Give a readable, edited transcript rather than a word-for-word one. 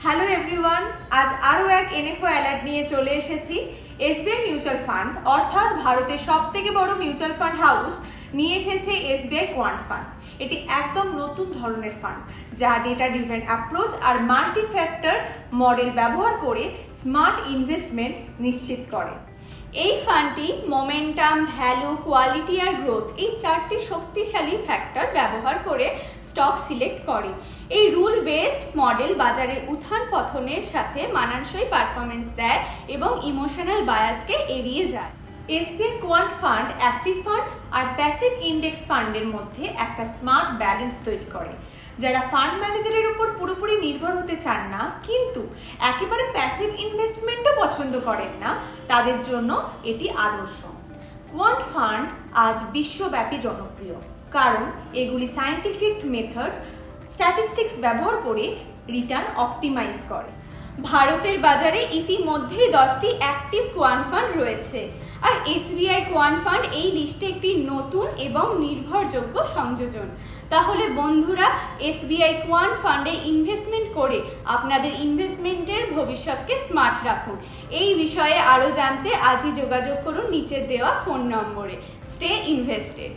Hello everyone, আজ আরও এক এনএফও অ্যালার্ট নিয়ে চলে এসেছি। এসবিআই মিউচুয়াল ফান্ড অর্থাৎ ভারতের সবথেকে বড় মিউচুয়াল ফান্ড হাউস নিয়ে এসেছে এসবিআই কোয়ান্ট ফান্ড। এটি একদম নতুন ধরনের ফান্ড যা ডেটা ড্রিভেন অ্যাপ্রোচ আর মাল্টি ফ্যাক্টর মডেল ব্যবহার করে স্মার্ট ইনভেস্টমেন্ট নিশ্চিত করে। এই ফান্ডটি মোমেন্টাম, ভ্যালু, কোয়ালিটি আর গ্রোথ এই চারটি শক্তিশালী ফ্যাক্টর ব্যবহার করে স্টক সিলেক্ট করে। এই রুল বেসড মডেল বাজারের উত্থান পতনের সাথে মানানসই পারফরমেন্স দেয় এবং ইমোশনাল বায়াসকে এড়িয়ে যায়। SBI quant fund active fund আর প্যাসিভ ইন্ডেক্স ফান্ডের মধ্যে একটা স্মার্ট ব্যালেন্স তৈরি করে। যারা ফান্ড ম্যানেজারের উপর পুরোপুরি নির্ভর হতে চান না কিন্তু একেবারে প্যাসিভ ইনভেস্টমেন্টও পছন্দ করেন না, তাদের জন্য এটি আদর্শ। কোয়ান্ট ফান্ড আজ বিশ্বব্যাপী জনপ্রিয় কারণ এগুলি সায়েন্টিফিক মেথড স্ট্যাটিস্টিক্স ব্যবহার করে রিটার্ন অপটিমাইজ করে। ভারতের বাজারে ইতিমধ্যেই 10টি অ্যাক্টিভ কোয়ান্ট ফান্ড রয়েছে, আর এসবিআই কোয়ান্ট ফান্ড এই লিস্টে একটি নতুন এবং নির্ভরযোগ্য সংযোজন। তাহলে বন্ধুরা, এসবিআই কোয়ান্ট ফান্ডে ইনভেস্টমেন্ট করে আপনাদের ইনভেস্টমেন্টের ভবিষ্যৎকে স্মার্ট রাখুন। এই বিষয়ে আরও জানতে আজই যোগাযোগ করুন নিচে দেওয়া ফোন নম্বরে। Stay invested.